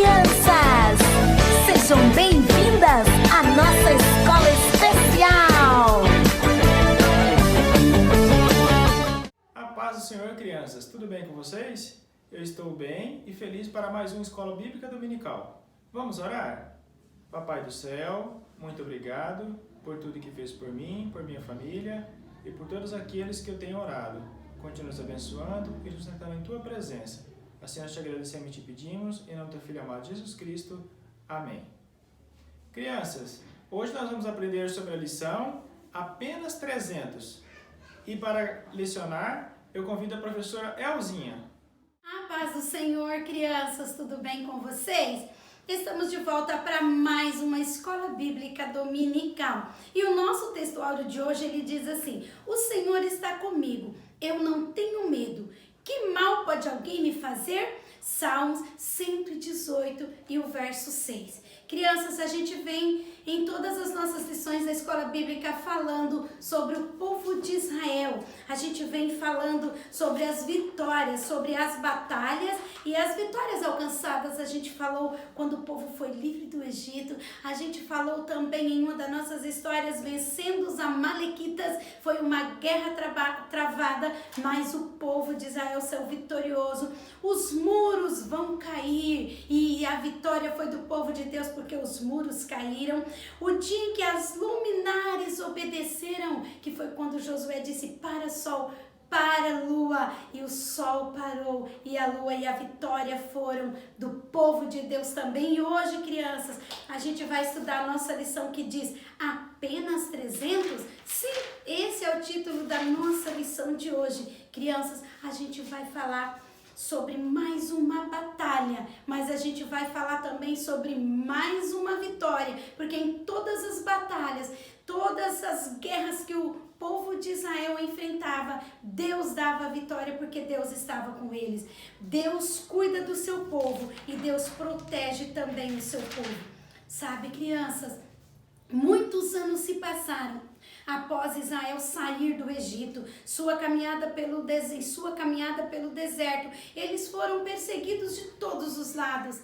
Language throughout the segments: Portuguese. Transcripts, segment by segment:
crianças! Sejam bem-vindas à nossa escola especial! A paz do Senhor, crianças! Tudo bem com vocês? Eu estou bem e feliz para mais uma Escola Bíblica Dominical. Vamos orar? Papai do céu, muito obrigado por tudo que fez por mim, por minha família e por todos aqueles que eu tenho orado. Continua nos abençoando e nos sustentando em Tua presença. Assim nós te agradecemos e te pedimos, em nome do Teu Filho amado Jesus Cristo. Amém. Crianças, hoje nós vamos aprender sobre a lição Apenas 300. E para lecionar, eu convido a professora Elzinha. A paz do Senhor, crianças, tudo bem com vocês? Estamos de volta para mais uma escola bíblica dominical. E o nosso texto áudio de hoje, ele diz assim: o Senhor está comigo, eu não tenho medo. Que mal pode alguém me fazer? Salmos 118 e o verso 6. Crianças, a gente vem em todas as nossas lições da escola bíblica falando sobre o povo de Israel. A gente vem falando sobre as vitórias, sobre as batalhas e as vitórias alcançadas. A gente falou quando o povo foi livre do Egito. A gente falou também em uma das nossas histórias, vencendo os amalequitas. Foi uma guerra travada, mas o povo de Israel saiu vitorioso. Os muros vão cair e a vitória foi do povo de Deus porque os muros caíram. O dia em que as luminares obedeceram, que foi quando Josué disse: para sol, para lua, e o sol parou, e a lua e a vitória foram do povo de Deus também. E hoje, crianças, a gente vai estudar a nossa lição que diz apenas 300? Sim, esse é o título da nossa lição de hoje. Crianças, a gente vai falar sobre mais uma batalha, mas a gente vai falar também sobre mais uma vitória, porque em todas as batalhas, todas as guerras que o povo de Israel enfrentava, Deus dava a vitória porque Deus estava com eles. Deus cuida do seu povo e Deus protege também o seu povo. Sabe, crianças, muitos anos se passaram após Israel sair do Egito, sua caminhada pelo deserto. Eles foram perseguidos de todos os lados.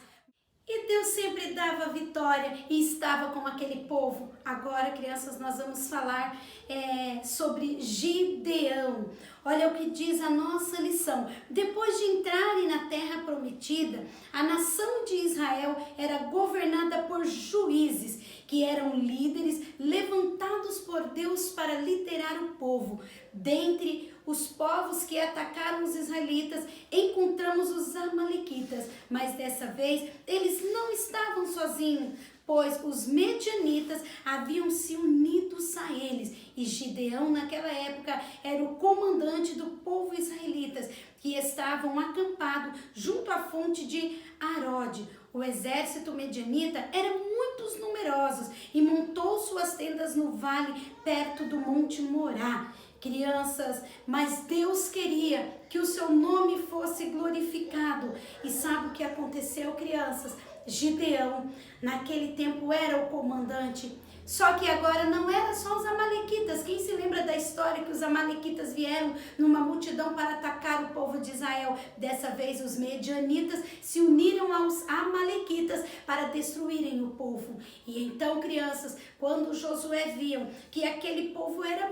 E Deus sempre dava vitória e estava com aquele povo. Agora, crianças, nós vamos falar sobre Gideão. Olha o que diz a nossa lição. Depois de entrarem na terra prometida, a nação de Israel era governada por juízes, que eram líderes levantados por Deus para liderar o povo. Dentre os povos que atacaram os israelitas, encontramos os amalequitas, mas dessa vez eles não estavam sozinhos, pois os medianitas haviam se unidos a eles, e Gideão naquela época era o comandante do povo israelita, que estavam acampados junto à fonte de Arode. O exército medianita era muito numeroso e montou suas tendas no vale perto do Monte Morá. Crianças, mas Deus queria que o seu nome fosse glorificado. E sabe o que aconteceu, crianças? Gideão, naquele tempo, era o comandante. Só que agora não era só os amalequitas. Quem se lembra da história que os amalequitas vieram numa multidão para atacar o povo de Israel? Dessa vez os medianitas se uniram aos amalequitas para destruírem o povo. E então, crianças, quando Josué viu que aquele povo era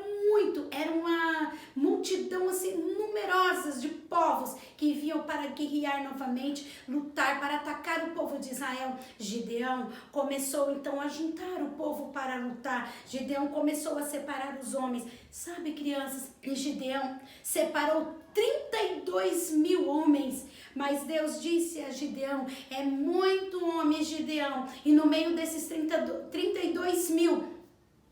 uma multidão assim numerosas de povos que vinham para guerrear novamente, lutar para atacar o povo de Israel, Gideão começou então a juntar o povo para lutar. Gideão começou a separar os homens. Sabe, crianças, Gideão separou 32 mil homens, mas Deus disse a Gideão: é muito homem, Gideão, e no meio desses 32 mil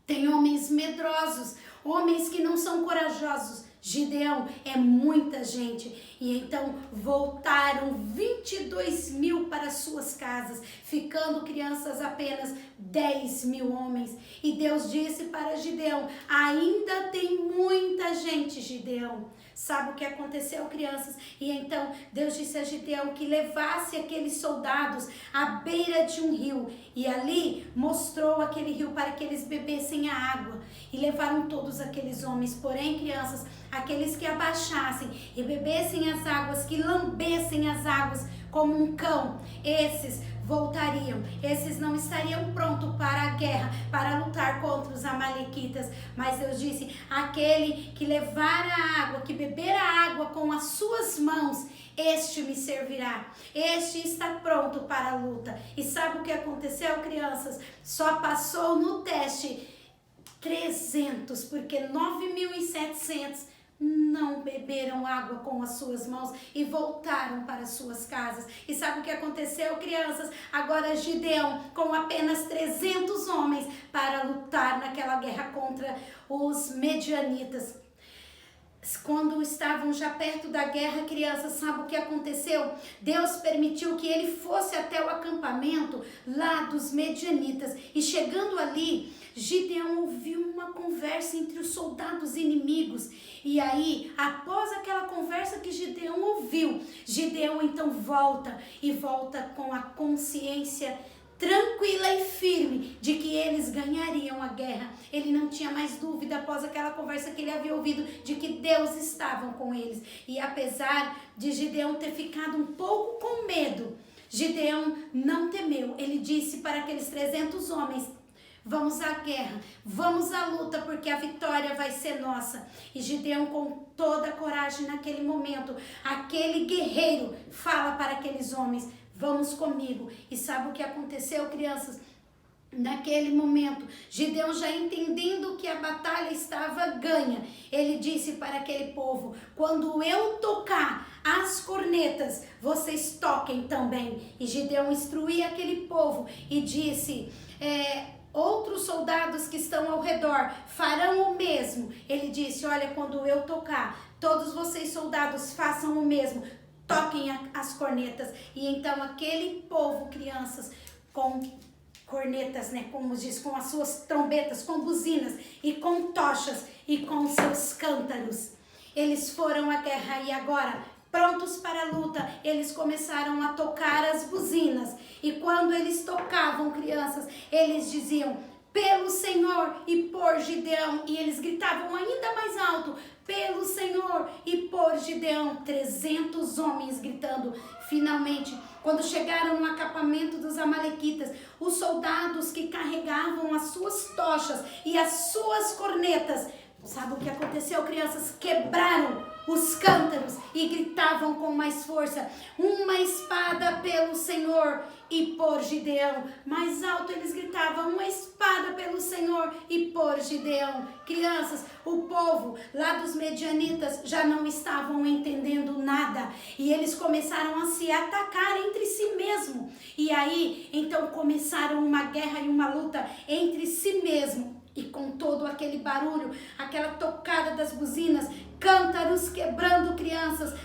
tem homens medrosos, homens que não são corajosos. Gideão, é muita gente. E então voltaram 22 mil para suas casas, ficando, crianças, apenas 10 mil homens. E Deus disse para Gideão: ainda tem muita gente, Gideão. Sabe o que aconteceu, crianças? E então Deus disse a Gideão que levasse aqueles soldados à beira de um rio. E ali mostrou aquele rio para que eles bebessem a água. E levaram todos aqueles homens. Porém, crianças, aqueles que abaixassem e bebessem as águas, que lambessem as águas, como um cão, esses voltariam, esses não estariam prontos para a guerra, para lutar contra os amalequitas. Mas Deus disse, aquele que levar a água, que beber a água com as suas mãos, este me servirá, este está pronto para a luta. E sabe o que aconteceu, crianças? Só passou no teste 300, porque 9.700 não beberam água com as suas mãos e voltaram para suas casas. E sabe o que aconteceu, crianças? Agora Gideão, com apenas 300 homens para lutar naquela guerra contra os medianitas. Quando estavam já perto da guerra, crianças, sabe o que aconteceu? Deus permitiu que ele fosse até o acampamento lá dos medianitas. E chegando ali, Gideão ouviu uma conversa entre os soldados inimigos. E aí, após aquela conversa que Gideão ouviu, Gideão então volta com a consciência tranquila e firme de que eles ganhariam a guerra. Ele não tinha mais dúvida após aquela conversa que ele havia ouvido de que Deus estava com eles. E apesar de Gideão ter ficado um pouco com medo, Gideão não temeu. Ele disse para aqueles 300 homens, vamos à guerra, vamos à luta, porque a vitória vai ser nossa. E Gideão, com toda a coragem naquele momento, aquele guerreiro fala para aqueles homens, vamos comigo. E sabe o que aconteceu, crianças? Naquele momento, Gideão, já entendendo que a batalha estava ganha, ele disse para aquele povo, quando eu tocar as cornetas, vocês toquem também. E Gideão instruía aquele povo e disse, outros soldados que estão ao redor farão o mesmo. Ele disse, olha, quando eu tocar, todos vocês soldados façam o mesmo, toquem as cornetas. E então aquele povo, crianças, com cornetas, né, como diz, com as suas trombetas, com buzinas e com tochas e com seus cântaros, eles foram à guerra. E agora, prontos para a luta, eles começaram a tocar as buzinas. E quando eles tocavam, crianças, eles diziam, pelo Senhor e por Gideão. E eles gritavam ainda mais alto, pelo Senhor e por Gideão. 300 homens gritando. Finalmente, quando chegaram no acampamento dos amalequitas, os soldados que carregavam as suas tochas e as suas cornetas, sabe o que aconteceu, crianças? Quebraram os cântaros e gritavam com mais força, uma espada pelo Senhor e por Gideão. Mais alto eles gritavam, uma espada pelo Senhor e por Gideão. Crianças, o povo lá dos medianitas já não estavam entendendo nada e eles começaram a se atacar entre si mesmo. E aí, então começaram uma guerra e uma luta entre si mesmo. E com todo aquele barulho, aquela tocada das buzinas, cântaros quebrando, crianças.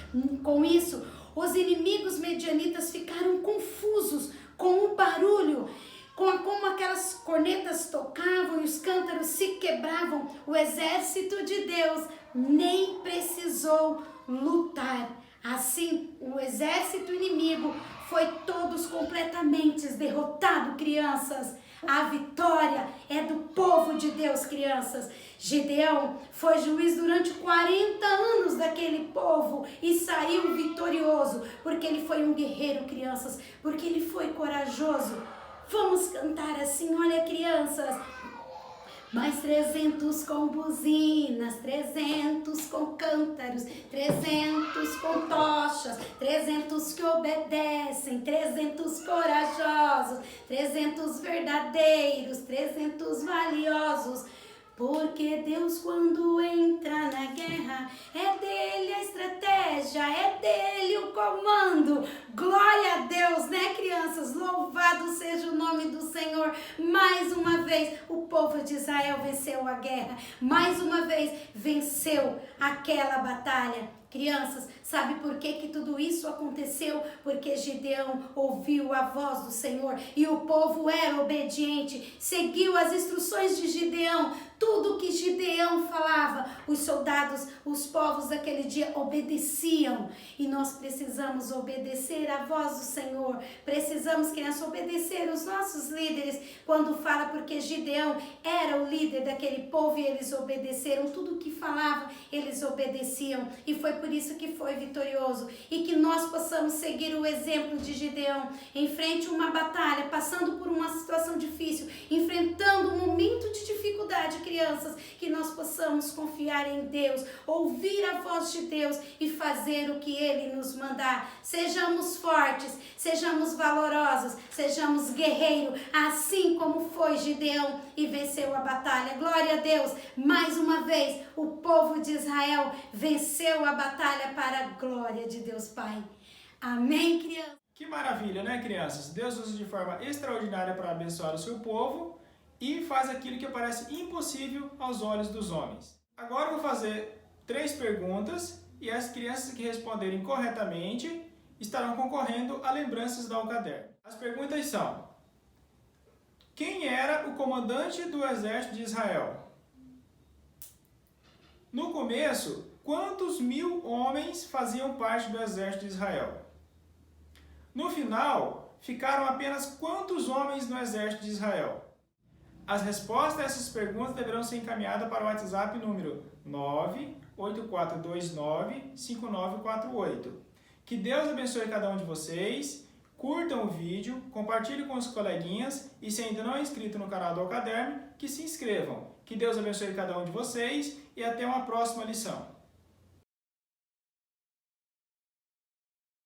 Com isso, os inimigos medianitas ficaram confusos com o barulho, como aquelas cornetas tocavam e os cântaros se quebravam. O exército de Deus nem precisou lutar. Assim, o exército inimigo foi todos completamente derrotado, crianças. A vitória é do povo de Deus, crianças. Gideão foi juiz durante 40 anos daquele povo e saiu vitorioso, porque ele foi um guerreiro, crianças, porque ele foi corajoso. Vamos cantar assim, olha, crianças. Mais 300 com buzinas, 300 com cântaros, 300 com tochas, 300 que obedecem, 300 corajosos, 300 verdadeiros, 300 valiosos. Porque Deus, quando entra na guerra, é dele a estratégia, é dele o comando. Glória a Deus, né, crianças? Louvado seja o nome do Senhor. Mais uma vez, o povo de Israel venceu a guerra. Mais uma vez, venceu aquela batalha. Crianças, sabe por que tudo isso aconteceu? Porque Gideão ouviu a voz do Senhor e o povo era obediente, seguiu as instruções de Gideão. Tudo que Gideão falava, os soldados, os povos daquele dia obedeciam. E nós precisamos obedecer à voz do Senhor. Precisamos, crianças, obedecer os nossos líderes quando fala, porque Gideão era o líder daquele povo e eles obedeceram. Tudo que falava, eles obedeciam. E foi por isso que foi vitorioso. E que nós possamos seguir o exemplo de Gideão, em frente a uma batalha, passando por uma situação difícil, enfrentando um momento de dificuldade, crianças, que nós possamos confiar em Deus, ouvir a voz de Deus e fazer o que Ele nos mandar. Sejamos fortes, sejamos valorosos, sejamos guerreiros, assim como foi Gideão e venceu a batalha. Glória a Deus! Mais uma vez, o povo de Israel venceu a batalha para a glória de Deus Pai. Amém, crianças? Que maravilha, né, crianças? Deus usa de forma extraordinária para abençoar o seu povo e faz aquilo que parece impossível aos olhos dos homens. Agora eu vou fazer 3 perguntas e as crianças que responderem corretamente estarão concorrendo a lembranças da Alcaderno. As perguntas são: quem era o comandante do exército de Israel? No começo, quantos 1000 homens faziam parte do exército de Israel? No final, ficaram apenas quantos homens no exército de Israel? As respostas a essas perguntas deverão ser encaminhadas para o WhatsApp número 984295948. Que Deus abençoe cada um de vocês. Curtam o vídeo, compartilhem com os coleguinhas e se ainda não é inscrito no canal do Alcaderno, que se inscrevam. Que Deus abençoe cada um de vocês e até uma próxima lição.